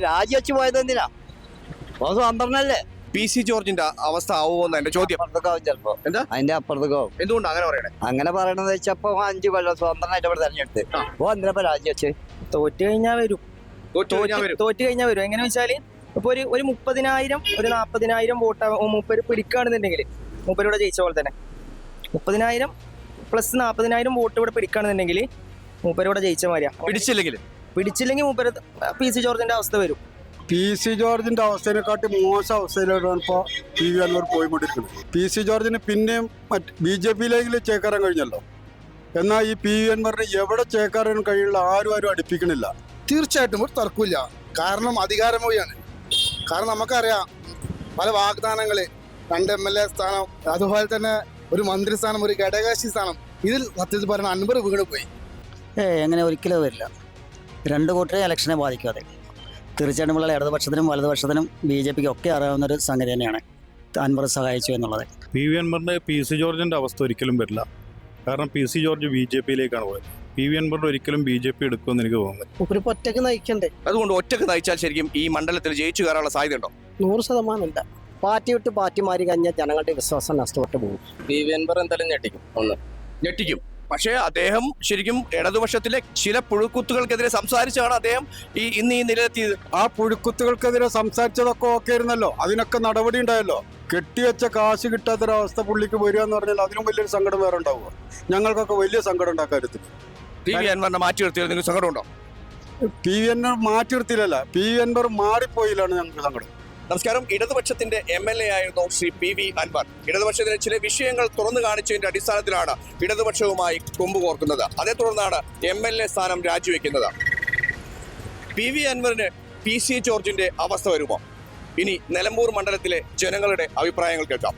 രാജിവെച്ച് പോയത് എന്തിനാ? സ്വതന്ത്രനല്ലേ? പി സി ജോർജിന്റെ അവസ്ഥ ആവുമെന്ന് എന്റെ ചോദ്യം. അപ്പുറത്തേക്കാവും ചിലപ്പോ. എന്താ അതിന്റെ അപ്പുറത്തേക്കാവും. എന്തുകൊണ്ട് അങ്ങനെ പറയണേ? അങ്ങനെ പറയണത് വെച്ചപ്പോ 5 കൊല്ലം സ്വതന്ത്രനായിട്ട് ഇവിടെ തെരഞ്ഞെടുത്ത് എന്തിനാ രാജിവെച്ച്? തോറ്റു കഴിഞ്ഞാൽ വരും. തോറ്റു കഴിഞ്ഞാൽ വരും. എങ്ങനെ വെച്ചാല് ഇപ്പൊ ഒരു 30,000 ഒരു 40,000 വോട്ട് മൂപ്പര് പിടിക്കുകയാണെന്നുണ്ടെങ്കിൽ മൂപ്പരിവിടെ ജയിച്ച പോലെ തന്നെ 30,000 പ്ലസ് 40,000 വോട്ട് ഇവിടെ പിടിക്കുകയാണെന്നുണ്ടെങ്കിൽ മൂപ്പരിവിടെ ജയിച്ച മാതിരിയാ. പിടിച്ചില്ലെങ്കിൽ മൂപ്പര് പി സി ജോർജിന്റെ അവസ്ഥ വരും. പി സി ജോർജിന്റെ അവസ്ഥയെക്കാട്ടി മോശം അവസ്ഥയിലാണ് ഇപ്പോൾ പി വി അൻവർ പോയിക്കൊണ്ടിരിക്കുന്നത്. പി സി ജോർജിന് പിന്നെയും BJP-യിലേക്ക് ചേക്കേറാൻ കഴിഞ്ഞല്ലോ. എന്നാൽ ഈ പി വി അൻവറിന് എവിടെ ചേക്കേറാൻ കഴിയുള്ള ആരും അടുപ്പിക്കണില്ല. തീർച്ചയായിട്ടും ഒരു തർക്കമില്ല. കാരണം അധികാരം വഴിയാണ്. കാരണം നമുക്കറിയാം പല വാഗ്ദാനങ്ങള് 2 MLA സ്ഥാനം, അതുപോലെ തന്നെ ഒരു മന്ത്രിസ്ഥാനം, ഒരു ഘടകകക്ഷി സ്ഥാനം, ഇതിൽ സത്യത്തിൽ പറയുന്ന അൻവർ വീണ് പോയി. അങ്ങനെ ഒരിക്കലും വരില്ല. 2 കൂട്ടരെ ഇലക്ഷനെ ബാധിക്കാതെ തീർച്ചയായിട്ടും ഉള്ള ഇടതുപക്ഷത്തിനും വലതുപക്ഷത്തിനും BJP-ക്കും ഒക്കെ അറിയാവുന്നൊരു സംഗതി തന്നെയാണ് അൻവർ സഹായിച്ചു എന്നുള്ളത്. പി വി അൻവറിന് പി സി ജോർജിൻ്റെ അവസ്ഥ ഒരിക്കലും വരില്ല. കാരണം പി സി ജോർജ് BJP-യിലേക്കാണ് പോയത്. പി വി അൻവറിന് ഒരിക്കലും BJP എടുക്കുമെന്ന് എനിക്ക് തോന്നുന്നത്. ഒറ്റയ്ക്ക് നയിക്കണ്ടേ? അതുകൊണ്ട് ഒറ്റയ്ക്ക് നയിച്ചാൽ ശരിക്കും ഈ മണ്ഡലത്തിൽ ജയിച്ചു കയറാനുള്ള സാധ്യത ഉണ്ടോ? 100% ഇല്ല. പാർട്ടി വിട്ട് പാർട്ടി മാറി കഴിഞ്ഞാൽ ജനങ്ങളുടെ വിശ്വാസം നഷ്ടപ്പെട്ടു പോകും. പി വി അൻവർ എന്തായാലും ഞെട്ടിക്കും. പക്ഷേ അദ്ദേഹം ശരിക്കും ഇടതുപക്ഷത്തിലെ ചില പുഴുക്കുത്തുകൾക്കെതിരെ സംസാരിച്ചാണ് അദ്ദേഹം ഇന്ന് ഈ നിലയിലെത്തിയത്. ആ പുഴുക്കുത്തുകൾക്കെതിരെ സംസാരിച്ചതൊക്കെ ഓക്കെ ആയിരുന്നല്ലോ. അതിനൊക്കെ നടപടി ഉണ്ടായല്ലോ. കെട്ടിവെച്ച കാശ് കിട്ടാത്തൊരവസ്ഥ പുള്ളിക്ക് വരിക എന്ന് പറഞ്ഞാൽ അതിനും വലിയൊരു സങ്കടം വേറെ ഉണ്ടാവുക. ഞങ്ങൾക്കൊക്കെ വലിയ സങ്കടം ഉണ്ടാക്കാര്യത്തിൽ. പി വി അൻവറിനെ മാറ്റി നിർത്തിയത് നിങ്ങൾക്ക് സങ്കടമുണ്ടോ? പി വി അൻവർ മാറ്റി നിർത്തിയില്ലല്ല, പി വി അൻവർ മാറിപ്പോയില്ലാണ് ഞങ്ങൾക്ക് സങ്കടം. നമസ്കാരം. ഇടതുപക്ഷത്തിന്റെ MLA ആയിരുന്നു ശ്രീ പി വി അൻവർ. ഇടതുപക്ഷത്തിലെ ചില വിഷയങ്ങൾ തുറന്നു കാണിച്ചതിന്റെ അടിസ്ഥാനത്തിലാണ് ഇടതുപക്ഷവുമായി കൊമ്പുകോർക്കുന്നത്. അതേ തുടർന്നാണ് MLA സ്ഥാനം രാജിവെക്കുന്നത്. പി വി അൻവറിന് പി സി ജോർജിന്റെ അവസ്ഥ വരുമോ? ഇനി നിലമ്പൂർ മണ്ഡലത്തിലെ ജനങ്ങളുടെ അഭിപ്രായങ്ങൾ കേൾക്കാം.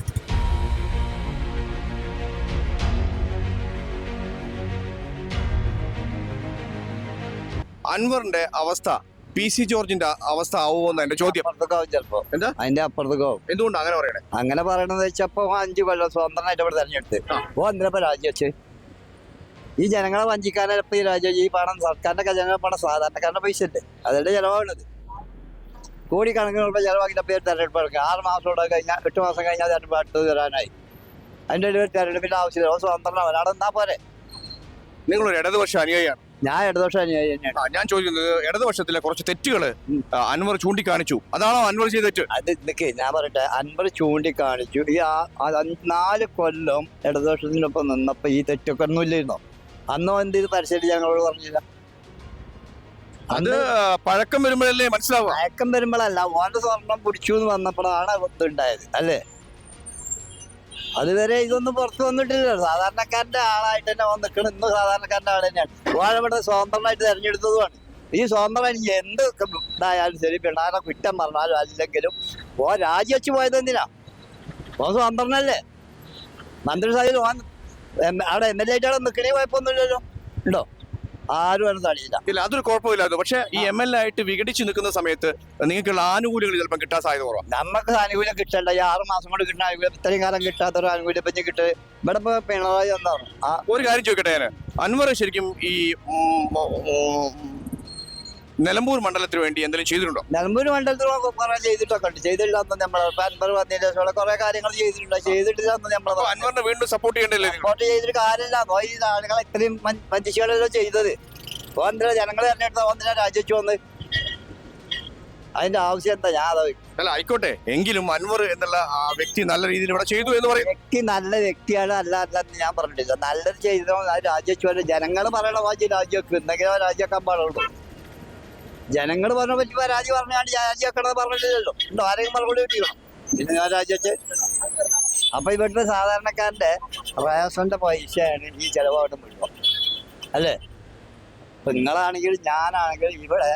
അൻവറിന്റെ അവസ്ഥ പി സി ജോർജിന്റെ അവസ്ഥ ആവുമെന്ന് എന്റെ ചോദ്യം. അപ്പുറത്തേക്കാവും ചിലപ്പോ. എന്താ അതിന്റെ അപ്പുറത്തേക്കാവും. എന്തുകൊണ്ട് അങ്ങനെ പറയണേ? അങ്ങനെ പറയണത് വെച്ചപ്പോ 5 കൊല്ലം സ്വതന്ത്രനായിട്ട് ഇവിടെ തെരഞ്ഞെടുത്ത് എന്തിനാ രാജിവെച്ച്? ഈ ജനങ്ങളെ വഞ്ചിക്കാനപ്പോ ഈ ഈ പണം സർക്കാരിന്റെ ഖജനാ പണം സാധാരണക്കാരന്റെ പൈസ ഉണ്ട്, അതിന്റെ ചെലവാണത്. കോടിക്കണക്കിനുള്ള ചെലവാക്കിന്റെ പേര് തെരഞ്ഞെടുപ്പ് ഇറക്കുക. 6 മാസം കഴിഞ്ഞാൽ 8 മാസം കഴിഞ്ഞാൽ തെരഞ്ഞെടുപ്പ് അടുത്ത് വരാനായി. അതിന്റെ ഇടയിൽ തെരഞ്ഞെടുപ്പിന്റെ ആവശ്യമില്ല. സ്വതന്ത്രനാണ്, ഒരാളെ എന്നാ പോരെ. നിങ്ങളൊരു ഇടതുപക്ഷ അനുയായിയാണ്. ഞാൻ ഇടതുപക്ഷ അനുയായി തന്നെയാണ്. ഞാൻ ചോദിക്കുന്നത്, ഇടതുപക്ഷത്തിലെ കുറച്ച് തെറ്റുകൾ അൻവർ ചൂണ്ടിക്കാണിച്ചു, അതാണോ അൻവർ ചെയ്ത തെറ്റ്? അത് നിൽക്കേ, ഞാൻ പറയട്ടെ. അൻവർ ചൂണ്ടിക്കാണിച്ചു. ഈ 4 കൊല്ലം ഇടതുപക്ഷത്തിനൊപ്പം നിന്നപ്പോ ഈ തെറ്റൊക്കെ ഒന്നും ഇല്ലായിരുന്നോ? അന്നോ എന്ത് ഇത് പരിശീലിച്ച് ഞങ്ങളോട് പറഞ്ഞില്ല? അത് പഴക്കം വരുമ്പോഴല്ലേ മനസ്സിലാവുക. പഴക്കം വരുമ്പോഴല്ല, ഓന്റെ സ്വർണം പിടിച്ചു എന്ന് വന്നപ്പോഴാണ് ഇതുണ്ടായത് അല്ലേ? അതുവരെ ഇതൊന്നും പുറത്തു വന്നിട്ടില്ല. സാധാരണക്കാരന്റെ ആളായിട്ട് തന്നെ വന്ന് നിൽക്കണം. ഇന്ന് സാധാരണക്കാരന്റെ ആൾ തന്നെയാണ്. ഓഴവിടെ സ്വതന്ത്രമായിട്ട് തെരഞ്ഞെടുത്തതുമാണ്. ഈ സ്വതന്ത്രമായിട്ട് എന്ത് ഇതായാലും ശരി, പിണാരെ കുറ്റം പറഞ്ഞാലും അല്ലെങ്കിലും രാജിവെച്ച് പോയത് എന്തിനാ? സ്വതന്ത്രനല്ലേ? മന്ത്രിസഭയിൽ അവിടെ MLA ആയിട്ട് നിൽക്കണേ കുഴപ്പമൊന്നുമില്ലല്ലോ. ഉണ്ടോ? ആരും അത് തടിയില്ല. ഇല്ല, അതൊരു കുഴപ്പമില്ലായിരുന്നു. പക്ഷെ ഈ MLA ആയിട്ട് വിഘടിച്ച് നിൽക്കുന്ന സമയത്ത് നിങ്ങൾക്കുള്ള ആനുകൂല്യങ്ങൾ ചിലപ്പോൾ കിട്ടാൻ സാധ്യത കുറവാണ്. നമുക്ക് ആനുകൂല്യം കിട്ടണ്ട. ഈ 6 മാസം കൊണ്ട് കിട്ടുന്ന ആനുകൂല്യം ഇത്രയും കാലം കിട്ടാത്തൊരു ആനുകൂല്യം പറ്റി കിട്ടുക. ഇവിടെ ഇപ്പൊ പിണറായി എന്താണ്? ഒരു കാര്യം ചോദിക്കട്ടെ, ഞാൻ അൻവർ ശരിക്കും ഈ നിലമ്പൂർ മണ്ഡലത്തിന് വേണ്ടി എന്തെങ്കിലും ചെയ്തിട്ടുണ്ടോ? നിലമ്പൂർ മണ്ഡലത്തിൽ കുറെ ചെയ്തിട്ടൊക്കെ ഉണ്ട്. ചെയ്തിട്ടില്ലാന്ന് നമ്മളെ അൻവർ വന്നതിന് ശേഷം കുറെ കാര്യങ്ങൾ ചെയ്തിട്ടുണ്ട്. ചെയ്തിട്ടില്ലാന്ന് നമ്മളെ അൻവറിനെ വീണ്ടും സപ്പോർട്ട് ചെയ്യേണ്ടല്ലേ? സപ്പോർട്ട് ചെയ്തിട്ട് കാര്യമില്ല. ഈ ആളുകളെ ഇത്രയും വഞ്ചിച്ചുകളല്ലോ ചെയ്തത്. എന്തിനാ ജനങ്ങളെ തെരഞ്ഞെടുത്ത എന്തിനാ രാജിവെച്ചു വന്ന്? അതിന്റെ ആവശ്യം എന്താ? ഞാൻ അല്ല, ആയിക്കോട്ടെ. എങ്കിലും അൻവർ എന്നുള്ള ആ വ്യക്തി നല്ല രീതിയിൽ ഇവിടെ ചെയ്തു എന്ന് പറയും. വ്യക്തി നല്ല വ്യക്തിയാണ്, അല്ലാന്ന് ഞാൻ പറഞ്ഞിട്ടില്ല. നല്ലത് ചെയ്തോ രാജിവെച്ചു. ജനങ്ങൾ പറയണ വാജി രാജിവെക്കും, എന്തെങ്കിലും രാജിവെക്കാൻ പാടുള്ളൂ. ജനങ്ങൾ പറഞ്ഞ പറ്റി പരാതി പറഞ്ഞാണ് രാജിവെക്കണമെന്ന് പറഞ്ഞില്ലല്ലോ. ഉണ്ടോ? ആരെങ്കിലും മറുപടി കിട്ടിയോ? പിന്നെ ഞാൻ രാജിവെച്ച്. അപ്പൊ ഇവിടുത്തെ സാധാരണക്കാരന്റെ റേഷന്റെ പൈസയാണ് ഈ ചെലവായിട്ട് മുഴുവൻ അല്ലേ? ഇപ്പൊ നിങ്ങളാണെങ്കിലും ഞാനാണെങ്കിലും ഇവിടെ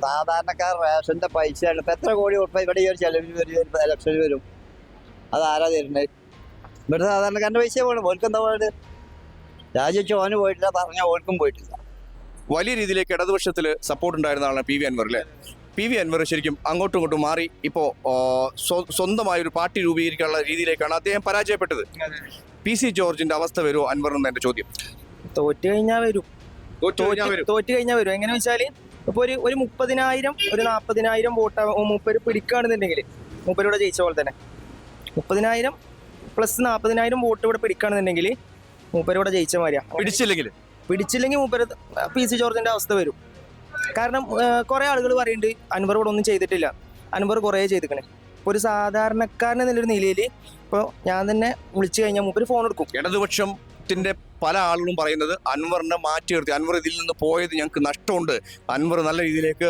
സാധാരണക്കാർ റേഷന്റെ പൈസയാണ്. ഇപ്പൊ എത്ര കോടി ഉറപ്പ് ഇവിടെ ഈ ഒരു ചെലവിന് വരും, ഇലക്ഷന് വരും? അതാരാ തരുന്നത്? ഇവിടുത്തെ സാധാരണക്കാരന്റെ പൈസ പോകണം. ഓൽക്ക് എന്താ പോയത്? രാജിവെച്ച് ഓന് പോയിട്ടില്ല, പറഞ്ഞ ഓൽക്കും പോയിട്ടില്ല. വലിയ രീതിയിലേക്ക് ഇടതുപക്ഷത്തിൽ സപ്പോർട്ട് ഉണ്ടായിരുന്ന ആളാണ് പി വി അൻവർ അല്ലേ? പി വി അൻവർ ശരിക്കും അങ്ങോട്ടും ഇങ്ങോട്ടും മാറി ഇപ്പോൾ സ്വന്തമായ ഒരു പാർട്ടി രൂപീകരിക്കാനുള്ള രീതിയിലേക്കാണ് അദ്ദേഹം പരാജയപ്പെട്ടത്. പി സി ജോർജിന്റെ അവസ്ഥ വരുമോ അൻവർ എന്ന് എന്റെ ചോദ്യം. തോറ്റു കഴിഞ്ഞാൽ വരും. തോറ്റു കഴിഞ്ഞാൽ വരും. എങ്ങനെ വെച്ചാല് ഇപ്പോൾ ഒരു 30,000 ഒരു 40,000 വോട്ട് മൂപ്പര് പിടിക്കുകയാണെന്നുണ്ടെങ്കിൽ മൂപ്പരിവിടെ ജയിച്ച പോലെ തന്നെ 30,000 പ്ലസ് 40,000 വോട്ട് ഇവിടെ പിടിക്കുകയാണെന്നുണ്ടെങ്കിൽ മൂപ്പരിവിടെ ജയിച്ച മാതിരിയാണ്. പിടിച്ചില്ലെങ്കിൽ മൂപ്പര് PC ജോർജിന്റെ അവസ്ഥ വരും. കാരണം കുറേ ആളുകൾ പറയുന്നുണ്ട് അൻവർ ഇവിടെ ഒന്നും ചെയ്തിട്ടില്ല, അൻവർ കുറേ ചെയ്തിക്കണേ. ഇപ്പോൾ ഒരു സാധാരണക്കാരൻ എന്നുള്ളൊരു നിലയിൽ ഇപ്പോൾ ഞാൻ തന്നെ വിളിച്ചു കഴിഞ്ഞാൽ മൂപ്പര് ഫോൺ എടുക്കും. ഇടതുപക്ഷത്തിന്റെ പല ആളുകളും പറയുന്നത് അൻവറിനെ മാറ്റി നിർത്തി, അൻവർ ഇതിൽ നിന്ന് പോയത് ഞങ്ങൾക്ക് നഷ്ടമുണ്ട്, അൻവർ നല്ല രീതിയിലേക്ക്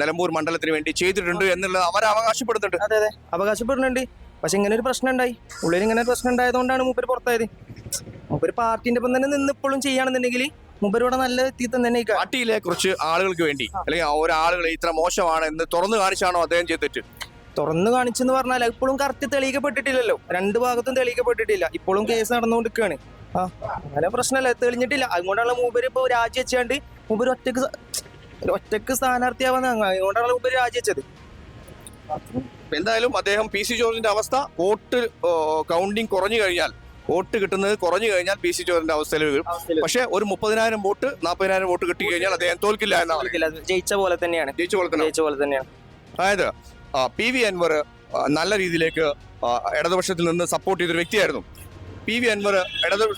നിലമ്പൂർ മണ്ഡലത്തിന് വേണ്ടി ചെയ്തിട്ടുണ്ട് എന്നുള്ളത് അവർ അവകാശപ്പെടുന്നുണ്ട്. അതെ അതെ അവകാശപ്പെടുന്നുണ്ട്. പക്ഷെ ഇങ്ങനെ ഒരു പ്രശ്നം ഉണ്ടായി, ഉള്ളിൽ ഇങ്ങനെ ഒരു പ്രശ്നം ഉണ്ടായതുകൊണ്ടാണ് മൂപ്പര് പുറത്തായത്. മൂപ്പര് പാർട്ടിന്റെ ഒപ്പം തന്നെ നിന്ന് ഇപ്പോഴും ചെയ്യുകയാണെന്നുണ്ടെങ്കിൽ മൂപ്പരിവിടെ നല്ല എത്തിയിട്ട് തന്നെ. പാർട്ടിയിലെ കുറച്ച് ആളുകൾക്ക് വേണ്ടി അല്ലെങ്കിൽ ഒരാളുകൾ ഇത്ര മോശമാണ് എന്ന് തുറന്നു കാണിച്ചാണോ അദ്ദേഹം ചെയ്ത തെറ്റ്? തുറന്നു കാണിച്ചെന്ന് പറഞ്ഞാൽ ഇപ്പോഴും കറക്റ്റ് തെളിയിക്കപ്പെട്ടിട്ടില്ലല്ലോ, രണ്ട് ഭാഗത്തും തെളിയിക്കപ്പെട്ടിട്ടില്ല, ഇപ്പോഴും കേസ് നടന്നുകൊണ്ടിരിക്കുകയാണ്. അങ്ങനെ പ്രശ്നമല്ല, തെളിഞ്ഞിട്ടില്ല. അതുകൊണ്ടാണ് മൂപ്പര് ഇപ്പോൾ രാജിവെച്ചാണ്ട് മൂപ്പര് ഒറ്റക്ക് സ്ഥാനാർത്ഥിയാവാൻ, അതുകൊണ്ടാണ് മൂപ്പര് രാജിവെച്ചത്. എന്തായാലും അദ്ദേഹം PC ജോർജിന്റെ അവസ്ഥ വോട്ട് കൗണ്ടിങ് കുറഞ്ഞു കഴിഞ്ഞാൽ, വോട്ട് കിട്ടുന്നത് കുറഞ്ഞു കഴിഞ്ഞാൽ PC ജോർജിന്റെ അവസ്ഥയിൽ വരും. പക്ഷേ ഒരു 30,000 വോട്ട് 40,000 വോട്ട് കിട്ടി കഴിഞ്ഞാൽ അദ്ദേഹം തോൽക്കില്ല എന്നാണ്. ജയിച്ച പോലെ തന്നെയാണ്. അതായത് PV അൻവർ നല്ല രീതിയിലേക്ക് ഇടതുപക്ഷത്തിൽ നിന്ന് സപ്പോർട്ട് ചെയ്തൊരു വ്യക്തിയായിരുന്നു. PV അൻവർ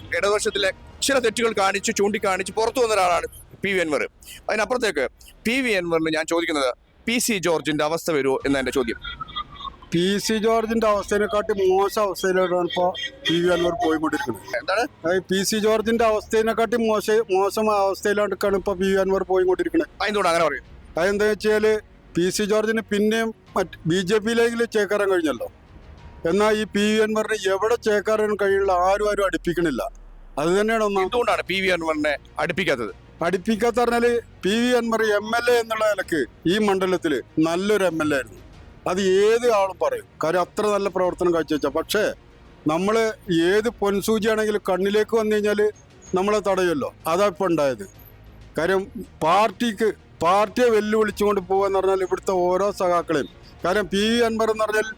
ഇടതുപക്ഷത്തിലെ ചില തെറ്റുകൾ ചൂണ്ടിക്കാണിച്ച് പുറത്തു വന്ന ഒരാളാണ് PV അൻവർ. അതിനപ്പുറത്തേക്ക് PV അൻവറിന് ഞാൻ ചോദിക്കുന്നത് PC ജോർജിന്റെ അവസ്ഥ വരുമോ എന്ന എന്റെ ചോദ്യം. PC ജോർജിന്റെ അവസ്ഥയെക്കാട്ടി മോശം അവസ്ഥയിലാണ് ഇപ്പോൾ PV അൻവർ പോയിക്കൊണ്ടിരിക്കുന്നത്. എന്താണ് PC ജോർജിന്റെ അവസ്ഥയെക്കാട്ടി മോശം അവസ്ഥയിലാണ് ഇപ്പോൾ PV അൻവർ പോയിക്കൊണ്ടിരിക്കുന്നത്. അതിനോട് അങ്ങനെ പറയും. അതെന്താ വെച്ചാൽ PC ജോർജിന് പിന്നെയും BJPയിലേക്ക് ചേക്കേറാൻ കഴിഞ്ഞല്ലോ. എന്നാൽ ഈ PV അൻവറിന് എവിടെ ചേക്കാറാൻ കഴിയുള്ള ആരും അടുപ്പിക്കണില്ല. അത് തന്നെയാണ് ഒന്നാം. എന്തുകൊണ്ടാണ് PV അൻവറിനെ അടുപ്പിക്കാത്തത്? അടുപ്പിക്കാത്ത പറഞ്ഞാൽ PV അൻവർ MLA എന്നുള്ള നിലക്ക് ഈ മണ്ഡലത്തിൽ നല്ലൊരു MLA ആയിരുന്നു. അത് ഏത് ആളും പറയും, കാര്യം അത്ര നല്ല പ്രവർത്തനം കാഴ്ചവെച്ചാൽ. പക്ഷേ നമ്മൾ ഏത് പൊൻസൂചിയാണെങ്കിലും കണ്ണിലേക്ക് വന്നു കഴിഞ്ഞാൽ നമ്മളെ തടയുമല്ലോ. അതാ ഇപ്പം ഉണ്ടായത്. കാര്യം പാർട്ടിയെ വെല്ലുവിളിച്ചുകൊണ്ട് പോകുകയെന്ന് പറഞ്ഞാൽ ഇവിടുത്തെ ഓരോ സഖാക്കളെയും. കാര്യം PV അൻവർ എന്ന് പറഞ്ഞാൽ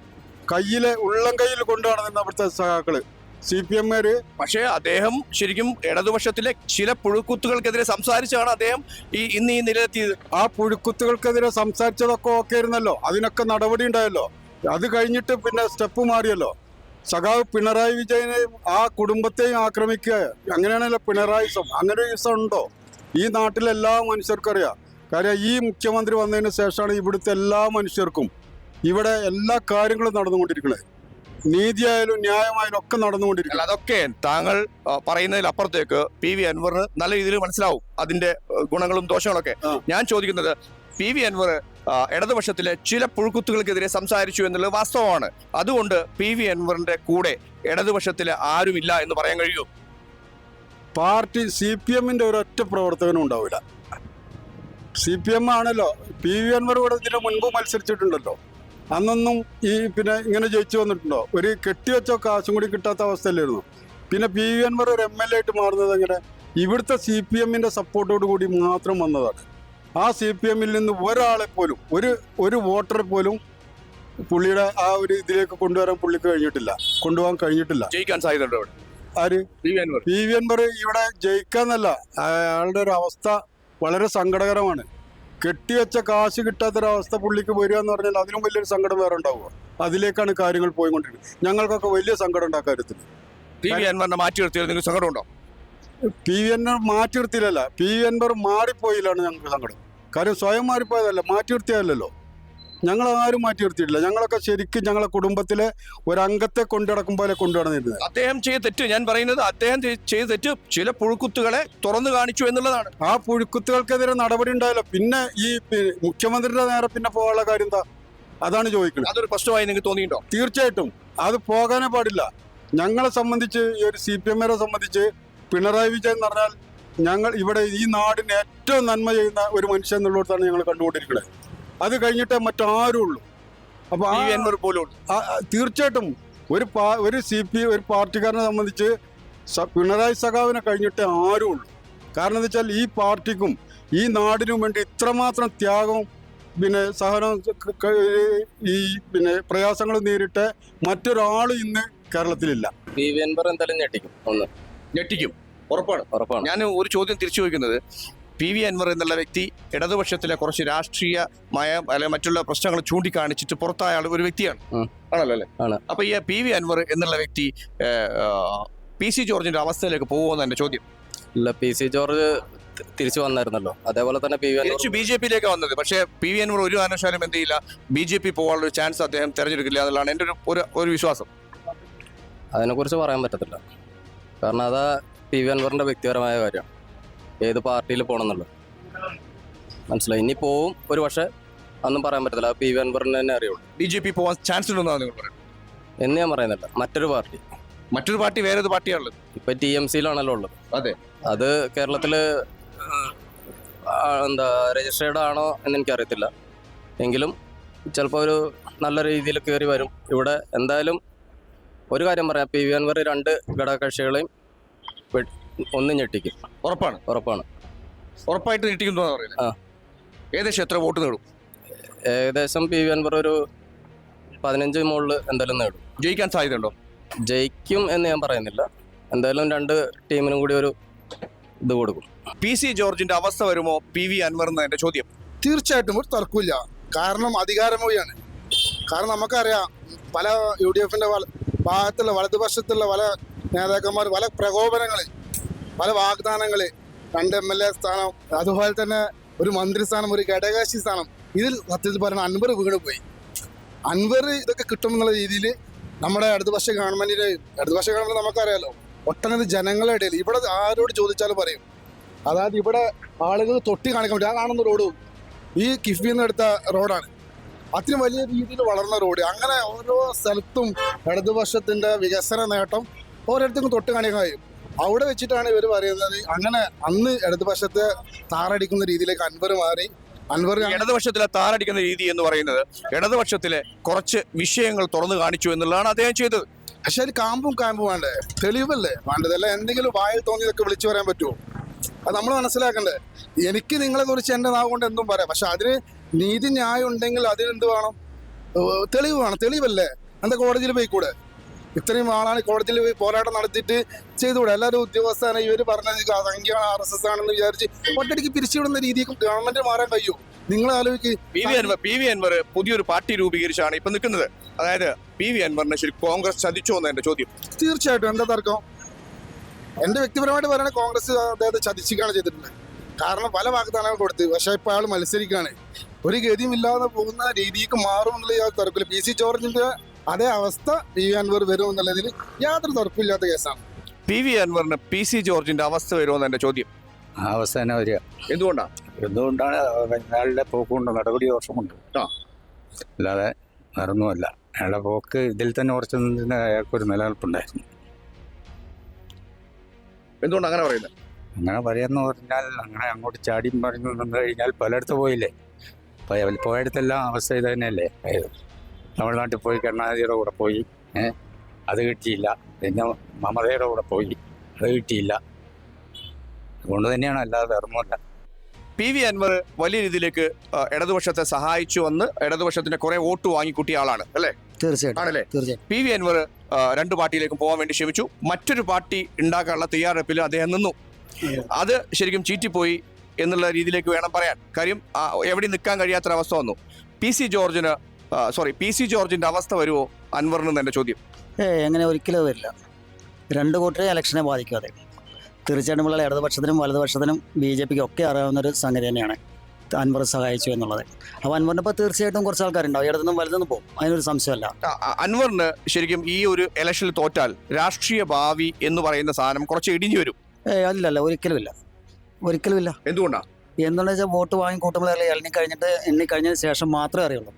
ഉള്ളം കയ്യിൽ കൊണ്ടു നടന്നിരുന്ന അവിടുത്തെ സഖാക്കള് CPM-കാര്. പക്ഷേ അദ്ദേഹം ശരിക്കും ഇടതുപക്ഷത്തിലെ ചില പുഴുക്കുത്തുകൾക്കെതിരെ സംസാരിച്ചാണ് അദ്ദേഹം ഇന്ന് ഈ നിലയെത്തിയത്. ആ പുഴുക്കുത്തുകൾക്കെതിരെ സംസാരിച്ചതൊക്കെ ഓക്കെ ആയിരുന്നല്ലോ, അതിനൊക്കെ നടപടി ഉണ്ടായല്ലോ. അത് കഴിഞ്ഞിട്ട് പിന്നെ സ്റ്റെപ്പ് മാറിയല്ലോ. സഖാവ് പിണറായി വിജയനെയും ആ കുടുംബത്തെയും ആക്രമിക്കുക, അങ്ങനെയാണല്ലോ പിണറായിസം. അങ്ങനെ ഒരു ഇസം ഉണ്ടോ? ഈ നാട്ടിലെ എല്ലാ മനുഷ്യർക്കും അറിയാം. കാര്യം ഈ മുഖ്യമന്ത്രി വന്നതിന് ശേഷമാണ് ഇവിടുത്തെ എല്ലാ മനുഷ്യർക്കും ഇവിടെ എല്ലാ കാര്യങ്ങളും നടന്നുകൊണ്ടിരിക്കുന്നത്. നീതിയായാലും ന്യായമായാലും ഒക്കെ നടന്നുകൊണ്ടിരിക്കുന്നത്. അതൊക്കെ താങ്കൾ പറയുന്നതിൽ അപ്പുറത്തേക്ക് PV അൻവറിന് നല്ല രീതിയിൽ മനസ്സിലാവും അതിന്റെ ഗുണങ്ങളും ദോഷങ്ങളൊക്കെ. ഞാൻ ചോദിക്കുന്നത് PV അൻവർ ഇടതുപക്ഷത്തിലെ ചില പുഴുക്കുത്തുകൾക്കെതിരെ സംസാരിച്ചു എന്നുള്ളത് വാസ്തവമാണ്. അതുകൊണ്ട് PV അൻവറിന്റെ കൂടെ ഇടതുപക്ഷത്തിലെ ആരുമില്ല എന്ന് പറയാൻ കഴിയുമോ? പാർട്ടി CPM-ന്റെ ഒരൊറ്റ പ്രവർത്തകനും ഉണ്ടാവില്ല. CPM ആണല്ലോ. PV അൻവർ ഇവിടെ ഇതിന് മുൻപ് മത്സരിച്ചിട്ടുണ്ടല്ലോ. അന്നൊന്നും പിന്നെ ഇങ്ങനെ ജയിച്ചു വന്നിട്ടുണ്ടോ? ഒരു കെട്ടിവെച്ച കാശും കൂടി കിട്ടാത്ത അവസ്ഥയിലായിരുന്നു. പിന്നെ PV അൻവർ ഒരു MLA ആയിട്ട് മാറുന്നത് എങ്ങനെ? ഇവിടുത്തെ CPM-ന്റെ സപ്പോർട്ടോട് കൂടി മാത്രം വന്നതാണ്. ആ CPM-ൽ നിന്ന് ഒരാളെ പോലും ഒരു വോട്ടറെ പോലും പുള്ളിയുടെ ആ ഒരു ഇതിലേക്ക് കൊണ്ടുപോകാൻ കഴിഞ്ഞിട്ടില്ല. ജയിക്കാൻ സാധ്യതയുണ്ടോ ഇവിടെ? ആര്? PV അൻവർ ഇവിടെ ജയിക്കാന്നല്ല, അയാളുടെ ഒരു അവസ്ഥ വളരെ സങ്കടകരമാണ്. കെട്ടിവെച്ച കാശ് കിട്ടാത്തൊരവസ്ഥ പുള്ളിക്ക് വരിക എന്ന് പറഞ്ഞാൽ അതിലും വലിയൊരു സങ്കടം വേറെ ഉണ്ടാവുക. അതിലേക്കാണ് കാര്യങ്ങൾ പോയിക്കൊണ്ടിരിക്കുന്നത്. ഞങ്ങൾക്കൊക്കെ വലിയ സങ്കടം ഉണ്ട് ആ കാര്യത്തിൽ. PV അൻവറിനെ മാറ്റി നിർത്തിയാൽ നിങ്ങൾക്ക് സങ്കടം ഉണ്ടോ? PV അൻവർ മാറ്റി നിർത്തിയില്ലല്ല, PV അൻവർ മാറിപ്പോയില്ലാണ് ഞങ്ങൾക്ക് സങ്കടം. കാര്യം സ്വയം മാറിപ്പോയതല്ല, മാറ്റി നിർത്തിയതല്ലോ. ഞങ്ങളാരും മാറ്റി നിർത്തിയിട്ടില്ല. ഞങ്ങളൊക്കെ ശരിക്കും ഞങ്ങളെ കുടുംബത്തിലെ ഒരംഗത്തെ കൊണ്ടുനടക്കും പോലെ കൊണ്ടുനടന്നിരുന്നത്. അദ്ദേഹം ചെയ്ത തെറ്റ്, ഞാൻ പറയുന്നത് അദ്ദേഹം ചെയ്ത തെറ്റ് ചില പുഴുക്കുത്തുകളെ തുറന്നു കാണിച്ചു എന്നുള്ളതാണ്. ആ പുഴുക്കുത്തുകൾക്കെതിരെ നടപടി ഉണ്ടായല്ലോ. പിന്നെ ഈ മുഖ്യമന്ത്രിയുടെ നേരെ പിന്നെ പോകാനുള്ള കാര്യം എന്താ? അതാണ് ചോദിക്കുന്നത്. അതൊരു പ്രശ്നമായി നിങ്ങൾക്ക് തോന്നിയിട്ടുണ്ടോ? തീർച്ചയായിട്ടും അത് പോകാനേ പാടില്ല. ഞങ്ങളെ സംബന്ധിച്ച്, ഈ ഒരു CPM-കാരെ സംബന്ധിച്ച് പിണറായി വിജയൻ എന്ന് പറഞ്ഞാൽ ഞങ്ങൾ ഇവിടെ ഈ നാടിന് ഏറ്റവും നന്മ ചെയ്യുന്ന ഒരു മനുഷ്യൻ എന്നുള്ളിടത്താണ് ഞങ്ങൾ കണ്ടുകൊണ്ടിരിക്കുന്നത്. അത് കഴിഞ്ഞിട്ടേ മറ്റാരും ഉള്ളൂ. അപ്പോൾ തീർച്ചയായിട്ടും ഒരു പാർട്ടിക്കാരനെ സംബന്ധിച്ച് പിണറായി സഖാവിനെ കഴിഞ്ഞിട്ടേ ആരും ഉള്ളൂ. കാരണം എന്താ വെച്ചാൽ ഈ പാർട്ടിക്കും ഈ നാടിനും വേണ്ടി ഇത്രമാത്രം ത്യാഗവും പിന്നെ സഹനവും പ്രയാസങ്ങൾ നേരിട്ട് മറ്റൊരാളും ഇന്ന് കേരളത്തിലില്ല. PV അൻവർ എന്തായാലും ഞെട്ടിക്കും. ഉറപ്പാണ്. ഞാൻ ഒരു ചോദ്യം തിരിച്ചു ചോദിക്കുന്നത്, പി വി അൻവർ എന്നുള്ള വ്യക്തി ഇടതുപക്ഷത്തിലെ കുറച്ച് രാഷ്ട്രീയമായ അല്ലെങ്കിൽ മറ്റുള്ള പ്രശ്നങ്ങൾ ചൂണ്ടിക്കാണിച്ചിട്ട് പുറത്തായ ഒരു വ്യക്തിയാണ്. ആണല്ലോ അല്ലേ? ആണ്. അപ്പൊ ഈ പി വി അൻവർ എന്നുള്ള വ്യക്തി പി സി ജോർജിന്റെ അവസ്ഥയിലേക്ക് പോകുമെന്ന് എന്റെ ചോദ്യം. ഇല്ല, പി സി ജോർജ് തിരിച്ചു വന്നായിരുന്നല്ലോ, അതേപോലെ തന്നെ പി വി അൻവർ തിരിച്ചു ബി ജെ പിയിലേക്ക് വന്നത്. പക്ഷേ പി വി അൻവർ ഒരു കാരണവശാലും എന്ത് ചെയ്യില്ല, ബി ജെ പി പോകാനുള്ള ഒരു ചാൻസ് അദ്ദേഹം തെരഞ്ഞെടുക്കില്ല എന്നുള്ളതാണ് എൻ്റെ ഒരു വിശ്വാസം. അതിനെക്കുറിച്ച് പറയാൻ പറ്റത്തില്ല. കാരണം അതാ പി വി അൻവറിന്റെ വ്യക്തിപരമായ കാര്യമാണ്, ഏത് പാർട്ടിയിൽ പോകണമെന്നുള്ളത്. മനസ്സിലായി. ഇനി പോവും ഒരു പക്ഷേ, അതൊന്നും പറയാൻ പറ്റത്തില്ല. പി വി അൻവറിന് തന്നെ അറിയുള്ളൂ. ബി ജെ പി പോകാൻ ചാൻസ് ഉണ്ടെന്നാണ് നിങ്ങൾ പറയുന്നത്? എന്ന് ഞാൻ പറയുന്നില്ല. മറ്റൊരു പാർട്ടി വേറെ ഏത് പാർട്ടിയാണുള്ളത്? ഇപ്പൊ TMC-യിലാണല്ലോ ഉള്ളത്. അതെ. അത് കേരളത്തില് എന്താ രജിസ്റ്റേർഡ് ആണോ എന്ന് എനിക്കറിയത്തില്ല. എങ്കിലും ചിലപ്പോൾ ഒരു നല്ല രീതിയിൽ കയറി വരും. ഇവിടെ എന്തായാലും ഒരു കാര്യം പറയാം, പി വി അൻവർ 2 ഘടകകക്ഷികളെയും ഒന്ന് ഞെട്ടിക്കും. ഉറപ്പാണ്. ഉറപ്പായിട്ട് ഞെട്ടിക്കും. ഏകദേശം എത്ര വോട്ട് നേടും? ഏകദേശം പി വി അൻവർ ഒരു 15 മുകളിൽ എന്തായാലും നേടും. ജയിക്കാൻ സാധ്യതയുണ്ടോ? ജയിക്കും എന്ന് ഞാൻ പറയുന്നില്ല. എന്തായാലും 2 ടീമിനും കൂടി ഒരു ഇത് കൊടുക്കും. പി സി ജോർജിന്റെ അവസ്ഥ വരുമോ പി വി അൻവർ എന്ന എന്റെ ചോദ്യം. തീർച്ചയായിട്ടും ഒരു തർക്കമില്ല. കാരണം അധികാരമൊഴിയാണ്. കാരണം നമുക്കറിയാം, പല UDF ഭാഗത്തുള്ള വലതുപക്ഷത്തുള്ള പല നേതാക്കന്മാർ പല പ്രകോപനങ്ങൾ, പല വാഗ്ദാനങ്ങൾ, 2 MLA സ്ഥാനം, അതുപോലെ തന്നെ ഒരു മന്ത്രിസ്ഥാനം, ഒരു ഘടകകക്ഷി സ്ഥാനം, ഇതിൽ സത്യത്തിൽ പറഞ്ഞാൽ അൻവർ വീണ് പോയി. അൻവർ ഇതൊക്കെ കിട്ടുമെന്നുള്ള രീതിയിൽ നമ്മുടെ ഇടതുപക്ഷ ഗവൺമെന്റ് നമുക്കറിയാലോ, ഒട്ടനവധി ജനങ്ങളുടെ ഇടയിൽ ഇവിടെ ആരോട് ചോദിച്ചാലും പറയും. അതായത് ഇവിടെ ആളുകൾ തൊട്ടി കാണിക്കാൻ പറ്റും. ആ കാണുന്ന റോഡും ഈ കിഫ്ബിയിൽ നിന്ന് എടുത്ത റോഡാണ്. അത്രയും വലിയ രീതിയിൽ വളർന്ന റോഡ്. അങ്ങനെ ഓരോ സ്ഥലത്തും ഇടതുപക്ഷത്തിന്റെ വികസന നേട്ടം ഓരോരുത്തർക്കും തൊട്ട് കാണിക്കാൻ കഴിയും. അവിടെ വെച്ചിട്ടാണ് ഇവർ പറയുന്നത്, അങ്ങനെ അന്ന് ഇടതുപക്ഷത്തെ താറടിക്കുന്ന രീതിയിലേക്ക് അൻവർ മാറി. ഇടതുപക്ഷത്തിലെ താറടിക്കുന്ന രീതി എന്ന് പറയുന്നത് ഇടതുപക്ഷത്തിലെ കുറച്ച് വിഷയങ്ങൾ തുറന്നു കാണിച്ചു എന്നുള്ളതാണ് അദ്ദേഹം ചെയ്തത്. പക്ഷെ അത് കാമ്പും വേണ്ടേ, തെളിവല്ലേ വേണ്ടതല്ല. എന്തെങ്കിലും വായിൽ തോന്നിയതൊക്കെ വിളിച്ചു പറയാൻ പറ്റുമോ? അത് നമ്മൾ മനസ്സിലാക്കണ്ടേ. എനിക്ക് നിങ്ങളെ കുറിച്ച് എൻ്റെ നാവ് കൊണ്ട് എന്തും പറയാം, പക്ഷെ അതിന് നീതി ന്യായം ഉണ്ടെങ്കിൽ അതിനെന്ത് വേണം? തെളിവ് വേണം. തെളിവല്ലേ? എന്താ കോടതിയിൽ പോയിക്കൂടെ? ഇത്രയും ആളാണ് കോടതിയിൽ പോയി പോരാട്ടം നടത്തിയിട്ട് ചെയ്തുകൂടെ? എല്ലാവരും ഉദ്യോഗസ്ഥരാണ്, ഇവർ പറഞ്ഞത് സംഖ്യയാണ്, RSS ആണെന്ന് വിചാരിച്ച് ഒറ്റയടിക്ക് പിരിച്ചുവിടുന്ന രീതിക്ക് ഗവൺമെന്റ് മാറാൻ കഴിയും? നിങ്ങൾ ആലോചിക്ക്. പി വി അൻവർ പുതിയൊരു പാർട്ടി രൂപീകരിച്ചാണ് ഇപ്പൊ നിൽക്കുന്നത്. അതായത് പി വി അൻവറിനെ ശരി കോൺഗ്രസ് ചതിച്ചോ എന്ന് എന്റെ ചോദ്യം. തീർച്ചയായിട്ടും. എന്താ തർക്കം? എന്റെ വ്യക്തിപരമായിട്ട് പറയുന്നത് കോൺഗ്രസ് അദ്ദേഹത്തെ ചതിച്ചിക്കാണ് ചെയ്തിട്ടുള്ളത്. കാരണം പല വാഗ്ദാനങ്ങൾ കൊടുത്ത്, പക്ഷെ ഇപ്പൊ അയാൾ മത്സരിക്കുകയാണ്. ഒരു ഗതിയുമില്ലാതെ പോകുന്ന രീതിക്ക് മാറും എന്നുള്ള തർക്കമില്ല. പി സി ജോർജിന്റെ അതേ അവസ്ഥ പി വി അൻവർ വരും എന്നുള്ളതിൽ യാതൊരു തർക്കമില്ലാത്ത കേസാണ്. പി വി അൻവറിന് പി സി ജോർജിന്റെ അവസ്ഥ വരുമെന്ന് എന്റെ ചോദ്യം. ആ അവസ്ഥ തന്നെ വരിക. എന്തുകൊണ്ടാണ് അയാളുടെ പോക്കുകൊണ്ട് നടപടി ദോഷമുണ്ട്, അല്ലാതെ വേറൊന്നുമല്ല. അയാളുടെ പോക്ക് ഇതിൽ തന്നെ ഉറച്ചു നിന്നതിന് അയാൾക്കൊരു നിലനിൽപ്പുണ്ടായിരുന്നു. എന്തുകൊണ്ട് അങ്ങനെ പറയുന്നത്? അങ്ങനെ പറയാന്ന് പറഞ്ഞാൽ, അങ്ങനെ അങ്ങോട്ട് ചാടിയും പറഞ്ഞു നിന്ന് കഴിഞ്ഞാൽ പലയിടത്ത് പോയില്ലേ. പോയടത്തെല്ലാം അവസ്ഥ ഇത് തന്നെയല്ലേ. തമിഴ്നാട്ടിൽ പോയി കരുണാനിധിയുടെ കൂടെ പോയി, അത് കിട്ടിയില്ല. പിന്നെ മമതയുടെ കൂടെ പോയി, അത് കിട്ടിയില്ല. അതുകൊണ്ട് തന്നെയാണ്, അല്ലാതെ വേറൊന്നുമല്ല. പി വി അൻവർ വലിയ രീതിയിലേക്ക് ഇടതുപക്ഷത്തെ സഹായിച്ചു വന്ന് ഇടതുപക്ഷത്തിന്റെ കുറെ വോട്ട് വാങ്ങിക്കൂട്ടിയ ആളാണ് അല്ലേ? തീർച്ചയായിട്ടും ആണല്ലേ? തീർച്ചയായിട്ടും. പി വി അൻവർ 2 പാർട്ടിയിലേക്കും പോകാൻ വേണ്ടി ശ്രമിച്ചു. മറ്റൊരു പാർട്ടി ഉണ്ടാക്കാനുള്ള തയ്യാറെടുപ്പിൽ അദ്ദേഹം നിന്നു. അത് ശരിക്കും ചീറ്റിപ്പോയി എന്നുള്ള രീതിയിലേക്ക് വേണം പറയാൻ. കാര്യം എവിടെ നിൽക്കാൻ കഴിയാത്തൊരവസ്ഥ വന്നു. പി സി ജോർജിന്റെ അവസ്ഥ വരുമോ അൻവറിന് എന്റെ ചോദ്യം. എങ്ങനെ ഒരിക്കലും വരില്ല. 2 കൂട്ടരെ ഇലക്ഷനെ ബാധിക്കാതെ. തീർച്ചയായിട്ടും ഉള്ള ഇടതുപക്ഷത്തിനും വലതുപക്ഷത്തിനും BJPക്കും ഒക്കെ അറിയാവുന്ന ഒരു സംഗതി തന്നെയാണ് അൻവർ സഹായിച്ചു എന്നുള്ളത്. അപ്പോൾ അൻവറിന് ഇപ്പോൾ തീർച്ചയായിട്ടും കുറച്ച് ആൾക്കാരുണ്ടാവും, ഇടതുനിന്നും വലുതെന്നും പോകും, അതിനൊരു സംശയമല്ല. അൻവറിന് ശരിക്കും ഈ ഒരു ഇലക്ഷനിൽ തോറ്റാൽ രാഷ്ട്രീയ ഭാവി എന്ന് പറയുന്ന സാധനം കുറച്ച് ഇടിഞ്ഞു വരും. അല്ലല്ല, ഒരിക്കലുമില്ല. എന്തുകൊണ്ടാണ്? എന്താണെന്ന് വെച്ചാൽ വോട്ട് വാങ്ങി കൂട്ടുമ്പോഴല്ലേ എണ്ണിക്കഴിഞ്ഞതിന് ശേഷം മാത്രമേ അറിയുള്ളൂ.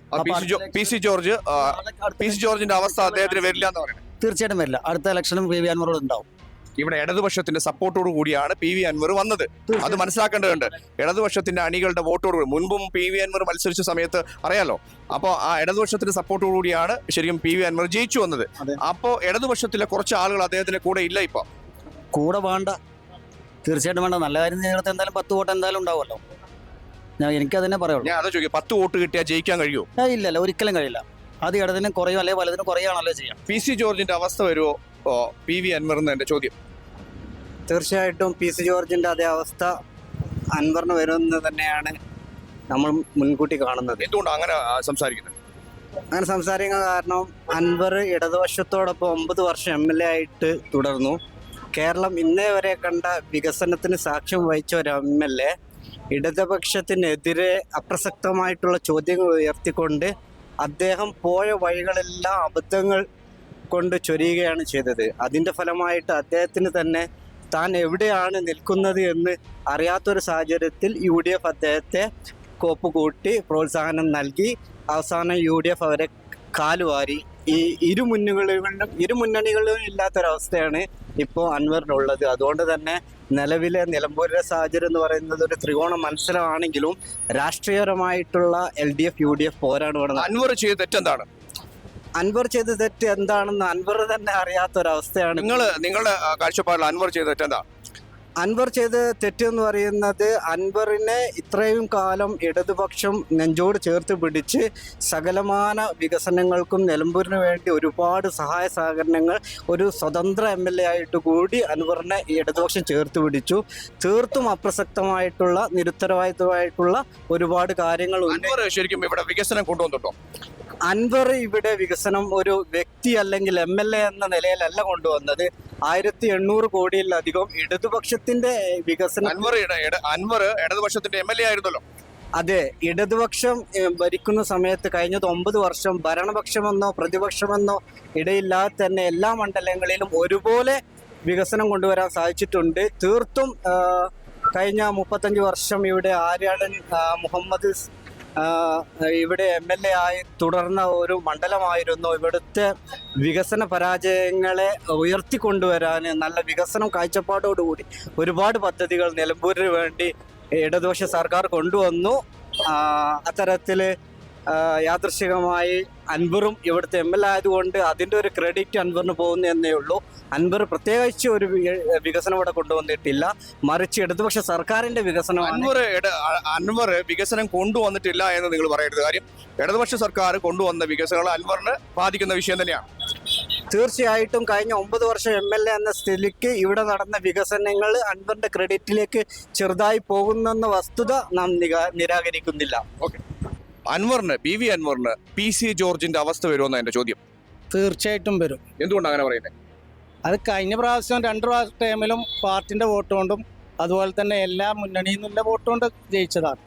പി സി ജോർജിന്റെ അവസ്ഥ അദ്ദേഹത്തിന് വരില്ല എന്ന് പറയുന്നത്? തീർച്ചയായിട്ടും വരില്ല. അടുത്ത ഇലക്ഷനും പി വി അൻവറോട് ഉണ്ടാവും. ഇവിടെ ഇടതുപക്ഷത്തിന്റെ സപ്പോർട്ടോട് കൂടിയാണ് പി വി അൻവർ വന്നത്. അത് മനസ്സിലാക്കേണ്ടതുണ്ട്. ഇടതുപക്ഷത്തിന്റെ അണികളുടെ വോട്ടോട് മുൻപും പി വി അൻവർ മത്സരിച്ച സമയത്ത് അറിയാലോ. അപ്പോൾ ആ ഇടതുപക്ഷത്തിന്റെ സപ്പോർട്ടോട് കൂടിയാണ് ശരിക്കും പി വി അൻവർ ജയിച്ചു വന്നത്. അപ്പോൾ ഇടതുപക്ഷത്തിലെ കുറച്ച് ആളുകൾ അദ്ദേഹത്തിന്റെ കൂടെ ഇല്ല. ഇപ്പൊ കൂടെ വേണ്ട, തീർച്ചയായിട്ടും വേണ്ട. നല്ല കാര്യം നേരത്തെ എന്തായാലും 10 വോട്ട് എന്തായാലും ഉണ്ടാവുമല്ലോ. എനിക്കതന്നെ പറയുള്ളൂ. ഞാൻ അതാ ചോദിക്കും, 10 വോട്ട് കിട്ടിയാൽ ജയിക്കാൻ കഴിയുമോ? ഇല്ലല്ല, ഒരിക്കലും കഴിയില്ല. അത് ഇടതിനും കുറയോ അല്ലെങ്കിൽ വലതിനും കുറയാണല്ലോ ചെയ്യാം. പി സി ജോർജിന്റെ അവസ്ഥ വരുമോ പി വി അൻവർ എന്ന എന്റെ ചോദ്യം. തീർച്ചയായിട്ടും പി സി ജോർജിന്റെ അതേ അവസ്ഥ അൻവറിന് വരുമെന്ന് തന്നെയാണ് നമ്മൾ മുൻകൂട്ടി കാണുന്നത്. എന്തുകൊണ്ടാണ് അങ്ങനെ സംസാരിക്കുന്നത്? അങ്ങനെ സംസാരിക്കാൻ കാരണം അൻവർ ഇടതുപക്ഷത്തോടൊപ്പം 9 വർഷം MLA ആയിട്ട് തുടർന്നു. കേരളം ഇന്നേ വരെ കണ്ട വികസനത്തിന് സാക്ഷ്യം വഹിച്ച ഒരു MLA ഇടതുപക്ഷത്തിനെതിരെ അപ്രസക്തമായിട്ടുള്ള ചോദ്യങ്ങൾ ഉയർത്തിക്കൊണ്ട് അദ്ദേഹം പോയ വഴികളെല്ലാം അബദ്ധങ്ങൾ കൊണ്ട് ചൊരിയുകയാണ് ചെയ്തത്. അതിൻ്റെ ഫലമായിട്ട് അദ്ദേഹത്തിന് തന്നെ താൻ എവിടെയാണ് നിൽക്കുന്നത് എന്ന് അറിയാത്തൊരു സാഹചര്യത്തിൽ UDF അദ്ദേഹത്തെ കോപ്പ് കൂട്ടി പ്രോത്സാഹനം നൽകി അവസാനം UDF അവരെ കാലുവാരി. ഈ ഇരു മുന്നണികളിലും ഇല്ലാത്തൊരവസ്ഥയാണ് ഇപ്പോൾ അൻവറിനുള്ളത്. അതുകൊണ്ട് തന്നെ നിലവിലെ നിലമ്പൂരിലെ സാഹചര്യം എന്ന് പറയുന്നത് ഒരു ത്രികോണ മത്സരമാണെങ്കിലും രാഷ്ട്രീയപരമായിട്ടുള്ള LDF UDF പോരാണ്. അൻവർ ചെയ്ത തെറ്റെന്താണ്? അൻവർ ചെയ്ത തെറ്റ് എന്താണെന്ന് അൻവർ തന്നെ അറിയാത്തൊരവസ്ഥയാണ്. നിങ്ങളുടെ കാഴ്ചപ്പാടിൽ അൻവർ ചെയ്ത തെറ്റെന്താ? അൻവർ ചെയ്ത തെറ്റെന്ന് പറയുന്നത് അൻവറിനെ ഇത്രയും കാലം ഇടതുപക്ഷം നെഞ്ചോട് ചേർത്ത് പിടിച്ച് സകലമാന വികസനങ്ങൾക്കും നിലമ്പൂരിന് വേണ്ടി ഒരുപാട് സഹായ സഹകരണങ്ങൾ ഒരു സ്വതന്ത്ര MLA ആയിട്ട് കൂടി അൻവറിനെ ഇടതുപക്ഷം ചേർത്ത് പിടിച്ചു. തീർത്തും അപ്രസക്തമായിട്ടുള്ള നിരുത്തരവാദിത്വമായിട്ടുള്ള ഒരുപാട് കാര്യങ്ങൾ അൻവർ ശരിക്കും ഇവിടെ വികസനം കൊണ്ടുവന്നിട്ടോ? അൻവർ ഇവിടെ വികസനം ഒരു വ്യക്തി അല്ലെങ്കിൽ MLA എന്ന നിലയിലല്ല കൊണ്ടുവന്നത്. 1800 കോടിയിലധികം ഇടതുപക്ഷത്തിന്റെ വികസനം. അൻവർ ഇടതുപക്ഷത്തിന്റെ MLA ആയിരുന്നല്ലോ. അതെ, ഇടതുപക്ഷം ഭരിക്കുന്ന സമയത്ത് കഴിഞ്ഞത് 9 വർഷം ഭരണപക്ഷമെന്നോ പ്രതിപക്ഷമെന്നോ ഇടയില്ലാതെ തന്നെ എല്ലാ മണ്ഡലങ്ങളിലും ഒരുപോലെ വികസനം കൊണ്ടുവരാൻ സാധിച്ചിട്ടുണ്ട്. തീർത്തും കഴിഞ്ഞ 35 വർഷം ഇവിടെ ആര്യാടൻ മുഹമ്മദ് ഇവിടെ MLA ആയി തുടർന്ന ഒരു മണ്ഡലമായിരുന്നു. ഇവിടുത്തെ വികസന പരാജയങ്ങളെ ഉയർത്തിക്കൊണ്ടുവരാൻ നല്ല വികസനം കാഴ്ചപ്പാടോടുകൂടി ഒരുപാട് പദ്ധതികൾ നിലമ്പൂരിന് വേണ്ടി ഇടതുപക്ഷ സർക്കാർ കൊണ്ടുവന്നു. അത്തരത്തിൽ യാദൃശ്ചികമായി അൻവറും ഇവിടുത്തെ MLA ആയതുകൊണ്ട് അതിൻ്റെ ഒരു ക്രെഡിറ്റ് അൻവറിന് പോകുന്നതന്നേ ഉള്ളൂ. അൻവർ പ്രത്യേകിച്ച് ഒരു വികസനം ഇവിടെ കൊണ്ടുവന്നിട്ടില്ല, മറിച്ച് ഇടതുപക്ഷ സർക്കാരിന്റെ വികസനം. അൻവർ വികസനം കൊണ്ടുവന്നിട്ടില്ല എന്ന് നിങ്ങൾ പറയരുത്. കാര്യം ഇടതുപക്ഷ സർക്കാർ കൊണ്ടുവന്ന വികസനങ്ങൾ അൻവറിന് ബാധിക്കുന്ന വിഷയം തന്നെയാണ്. തീർച്ചയായിട്ടും കഴിഞ്ഞ 9 വർഷം MLA എന്ന സ്ഥിതിക്ക് ഇവിടെ നടന്ന വികസനങ്ങൾ അൻവറിന്റെ ക്രെഡിറ്റിലേക്ക് ചെറുതായി പോകുന്നെന്ന വസ്തുത നാം നിരാകരിക്കുന്നില്ല. ഓക്കെ, അൻവറിന് PV അൻവറിന് PC ജോർജിന്റെ അവസ്ഥ വരുമെന്ന എന്റെ ചോദ്യം. തീർച്ചയായിട്ടും വരും. എന്തുകൊണ്ടാണ് അങ്ങനെ പറയുന്നത്? അത് കഴിഞ്ഞ പ്രാവശ്യം 2 ടൈമിലും പാർട്ടിന്റെ വോട്ട് കൊണ്ടും അതുപോലെ തന്നെ എല്ലാ മുന്നണിയിൽ നിന്നുള്ള വോട്ട് കൊണ്ട് ജയിച്ചതാണ്.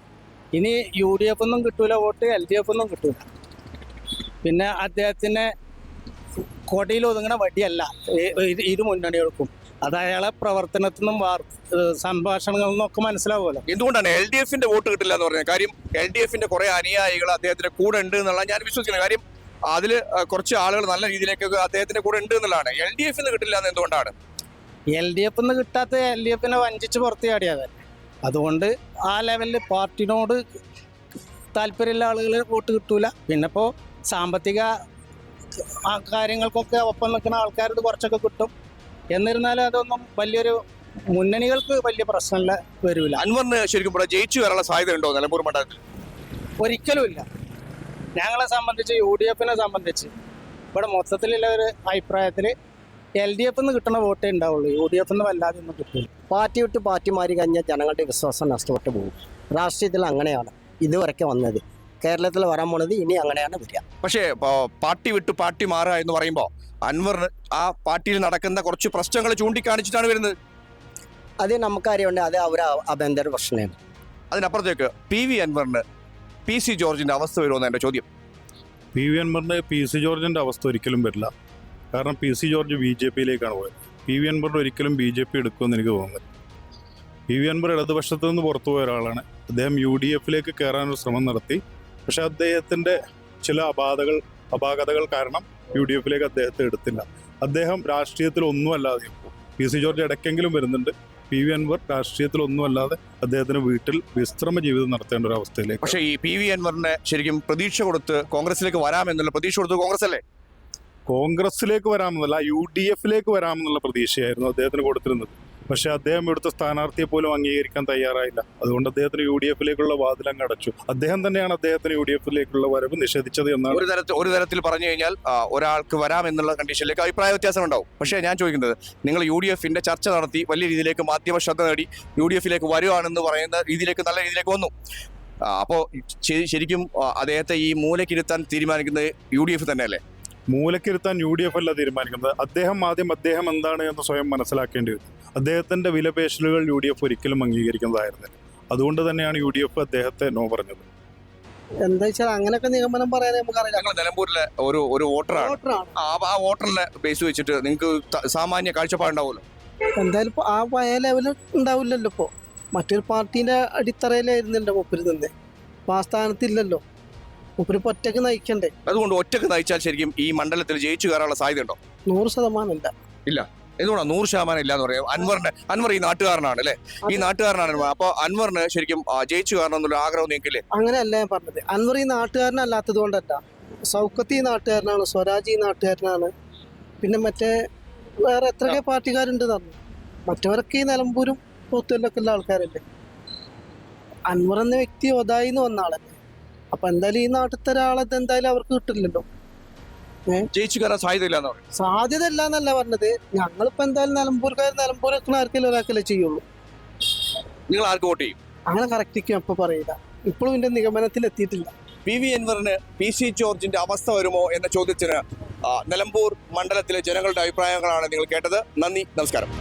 ഇനി UDF ഒന്നും കിട്ടൂല വോട്ട്, LDF ഒന്നും കിട്ടൂല. പിന്നെ അദ്ദേഹത്തിന് കൊടിയിൽ ഒതുങ്ങുന്ന വടിയല്ല ഇരു മുന്നണികൾക്കും. അത് അയാളെ പ്രവർത്തനത്തിൽ നിന്നും സംഭാഷണങ്ങളിൽ നിന്നും ഒക്കെ മനസ്സിലാവുമല്ലോ. എന്തുകൊണ്ടാണ് LDFന്റെ വോട്ട് കിട്ടില്ല എന്ന് പറഞ്ഞത്? കാര്യം LDFന്റെ കുറെ അനുയായികൾ അദ്ദേഹത്തിന്റെ കൂടെ ഉണ്ട് എന്നുള്ള ഞാൻ വിശ്വസിക്കുന്നത്. കാര്യം അതിൽ കുറച്ച് ആളുകൾ നല്ല രീതിയിലേക്കൊക്കെ അദ്ദേഹത്തിന്റെ കൂടെ ഉണ്ട് എന്നുള്ളതാണ്. LDFന്ന് കിട്ടില്ല എന്ന് എന്തുകൊണ്ടാണ്? LDFന്ന് കിട്ടാത്ത LDFനെ വഞ്ചിച്ച് പുറത്തു ചാടിയാതെ. അതുകൊണ്ട് ആ ലെവലിൽ പാർട്ടിനോട് താല്പര്യമുള്ള ആളുകൾ വോട്ട് കിട്ടൂല. പിന്നെ ഇപ്പോൾ സാമ്പത്തിക കാര്യങ്ങൾക്കൊക്കെ ഒപ്പം നിൽക്കുന്ന ആൾക്കാരോട് കുറച്ചൊക്കെ കിട്ടും. എന്നിരുന്നാലും അതൊന്നും വലിയൊരു മുന്നണികൾക്ക് വലിയ പ്രശ്നമില്ല വരില്ല. അൻവറിന് ശരിക്കും ഇവിടെ ജയിച്ചു വരാനുള്ള സാധ്യത ഉണ്ടോ നിലമ്പൂർ മണ്ഡലത്തിൽ? ഒരിക്കലും ഇല്ല. ഞങ്ങളെ സംബന്ധിച്ച് UDFനെ സംബന്ധിച്ച് ഇവിടെ മൊത്തത്തിലുള്ള ഒരു അഭിപ്രായത്തിൽ LDFന്ന് കിട്ടുന്ന വോട്ടേ ഉണ്ടാവുള്ളൂ. UDFന്ന് വല്ലാതെ ഒന്നും കിട്ടില്ല. പാർട്ടി വിട്ട് പാർട്ടി മാറി കഴിഞ്ഞാൽ ജനങ്ങളുടെ വിശ്വാസം നഷ്ടപ്പെട്ടു പോകും. രാഷ്ട്രീയത്തിൽ അങ്ങനെയാണ് ഇതുവരെയൊക്കെ വന്നത്. കേരളത്തിൽ വരാൻ പോണത് ഇനി അങ്ങനെയാണ് വരിക. പക്ഷേ പാർട്ടി വിട്ട് പാർട്ടി മാറുക എന്ന് പറയുമ്പോൾ അൻവറിന് ആ പാർട്ടിയിൽ നടക്കുന്ന കുറച്ച് പ്രശ്നങ്ങൾ ചൂണ്ടിക്കാണിച്ചിട്ടാണ് വരുന്നത്. അത് നമുക്കറിയുണ്ട്, അത് അവർ അഭ്യന്തര പ്രശ്നമാണ്. അതിനപ്പുറത്തേക്ക് PV അൻവറിന് PC ജോർജിന്റെ അവസ്ഥ വരുമെന്ന് എൻ്റെ ചോദ്യം. PV അൻവറിന് PC ജോർജിന്റെ അവസ്ഥ ഒരിക്കലും വരില്ല. കാരണം PC ജോർജ് BJPയിലേക്കാണ് പോയത്. PV അൻവറിന് ഒരിക്കലും BJP എടുക്കുമെന്ന് എനിക്ക് തോന്നുന്നില്ല. PV അൻവർ ഇടതുപക്ഷത്തു നിന്ന് പുറത്തുപോയ ഒരാളാണ്. അദ്ദേഹം UDFയിലേക്ക് കയറാനൊരു ശ്രമം നടത്തി. പക്ഷെ അദ്ദേഹത്തിന്റെ ചില അപാകതകൾ കാരണം UDFയിലേക്ക് അദ്ദേഹത്തെ എടുത്തില്ല. അദ്ദേഹം രാഷ്ട്രീയത്തിൽ ഒന്നുമല്ലാതെ PC ജോർജ് ഇടയ്ക്കെങ്കിലും വരുന്നുണ്ട്. PV അൻവർ രാഷ്ട്രീയത്തിൽ ഒന്നുമല്ലാതെ അദ്ദേഹത്തിന് വീട്ടിൽ വിശ്രമ ജീവിതം നടത്തേണ്ട ഒരു അവസ്ഥയിലേക്ക്. പക്ഷേ ഈ PV അൻവറിനെ ശരിക്കും പ്രതീക്ഷ കൊടുത്ത് കോൺഗ്രസിലേക്ക് വരാമെന്നുള്ള പ്രതീക്ഷ കൊടുത്ത് കോൺഗ്രസ് അല്ലേ? കോൺഗ്രസിലേക്ക് വരാമെന്നല്ല, UDFയിലേക്ക് വരാമെന്നുള്ള പ്രതീക്ഷയായിരുന്നു അദ്ദേഹത്തിന് കൊടുത്തിരുന്നത്. പക്ഷേ അദ്ദേഹം ഇവിടുത്തെ സ്ഥാനാർത്ഥിയെ പോലും അംഗീകരിക്കാൻ തയ്യാറായില്ല. അതുകൊണ്ട് അദ്ദേഹത്തിന് UDF-ലേക്കുള്ള വാതിലങ്ങ് അടച്ചു. അദ്ദേഹം തന്നെയാണ് അദ്ദേഹത്തിന് UDF-ലേക്കുള്ള വരവ് നിഷേധിച്ചത് എന്നാണ്. ഒരു തരത്തിൽ പറഞ്ഞു കഴിഞ്ഞാൽ ഒരാൾക്ക് വരാം എന്നുള്ള കണ്ടീഷനിലേക്ക് അഭിപ്രായ വ്യത്യാസം ഉണ്ടാവും. പക്ഷേ ഞാൻ ചോദിക്കുന്നത്, നിങ്ങൾ UDF-ന്റെ ചർച്ച നടത്തി വലിയ രീതിയിലേക്ക് മാധ്യമ ശ്രദ്ധ നേടി UDF-ലേക്ക് വരുവാണെന്ന് പറയുന്ന രീതിയിലേക്ക് നല്ല രീതിയിലേക്ക് വന്നു. അപ്പോൾ ശരിക്കും അദ്ദേഹത്തെ ഈ മൂലക്കിരുത്താൻ തീരുമാനിക്കുന്നത് UDF തന്നെയല്ലേ? മൂലക്കിരുത്താൻ UDF അല്ല തീരുമാനിക്കുന്നത്. അദ്ദേഹം എന്താണ് എന്ന് സ്വയം മനസ്സിലാക്കേണ്ടി വരും. അദ്ദേഹത്തിന്റെ വിലപേശലുകൾ UDF ഒരിക്കലും അംഗീകരിക്കുന്നതായിരുന്നില്ല. അതുകൊണ്ട് തന്നെയാണ് UDF അദ്ദേഹത്തെ നോ പറഞ്ഞത്. എന്താ വെച്ചാൽ അങ്ങനെയൊക്കെ നിഗമനം പറയാൻ നമുക്കറിയാം. ഞങ്ങൾ നിലമ്പൂരിലെ ഒരു വോട്ടറാണ്. ആ വോട്ടറിനെ ബേസ് വെച്ചിട്ട് നിങ്ങൾക്ക് സാമാന്യ കാഴ്ചപ്പാടുണ്ടാവുമല്ലോ. എന്തായാലും ആ പഴയ ലെവല് ഉണ്ടാവില്ലല്ലോ. ഇപ്പോൾ മറ്റൊരു പാർട്ടീൻ്റെ അടിത്തറയിലായിരുന്നല്ലോ മൂപ്പര് തന്നെ. അപ്പോൾ ആ സ്ഥാനത്തില്ലല്ലോ. മൂപ്പര് ഒറ്റക്ക് നയിക്കണ്ടേ. അതുകൊണ്ട് ഒറ്റക്ക് നയിച്ചാൽ ശരിക്കും ഈ മണ്ഡലത്തിൽ ജയിച്ചു കയറാനുള്ള സാധ്യത ഉണ്ടോ? 100% ഇല്ല. എന്തുകൊണ്ടാണ് 100% ഇല്ല എന്ന് പറയാം? അൻവർ ഈ നാട്ടുകാരനാണ് അല്ലേ? ഈ നാട്ടുകാരനാണ്. അപ്പൊ അൻവറിന് ശരിക്കും ജയിച്ചു കയറണം എന്നുള്ള ആഗ്രഹം നിങ്ങൾക്കില്ലേ? അങ്ങനെയല്ല ഞാൻ പറഞ്ഞത്. അൻവർ ഈ നാട്ടുകാരനല്ലാത്തത് കൊണ്ടല്ല. സൗക്കത്ത് ഈ നാട്ടുകാരനാണ്, സ്വരാജ് ഈ നാട്ടുകാരനാണ്, പിന്നെ മറ്റേ വേറെ എത്രയൊക്കെ പാർട്ടിക്കാരുണ്ട് പറഞ്ഞു. മറ്റവരൊക്കെ ഈ നിലമ്പൂരും പോത്തുവല്ലൊക്കെ ഉള്ള ആൾക്കാരല്ലേ. അൻവർ എന്ന വ്യക്തി ഒതായിന്ന് വന്ന ആളല്ലേ. അപ്പൊ എന്തായാലും ഈ നാട്ടിലത്തെ ഒരാളെ എന്തായാലും അവർക്ക് കിട്ടില്ലല്ലോ. ജയിച്ചു കയറാൻ സാധ്യത ഇല്ല എന്ന് പറയും. സാധ്യത ഇല്ല എന്നല്ല പറഞ്ഞത്. ഞങ്ങളിപ്പോ എന്തായാലും നിലമ്പൂർ വെക്കുന്ന ആർക്കെങ്കിലും ഒരാൾക്കല്ലേ ചെയ്യുള്ളൂ. നിങ്ങൾ ആർക്ക് വോട്ട് ചെയ്യും? അങ്ങനെ കറക്റ്റിക്കും അപ്പൊ പറയില്ല. ഇപ്പോഴും ഇതിന്റെ നിഗമനത്തിൽ എത്തിയിട്ടില്ല. PV അൻവറിന് PC ജോർജിന്റെ അവസ്ഥ വരുമോ എന്ന ചോദ്യത്തിന് നിലമ്പൂർ മണ്ഡലത്തിലെ ജനങ്ങളുടെ അഭിപ്രായങ്ങളാണ് നിങ്ങൾ കേട്ടത്. നന്ദി, നമസ്കാരം.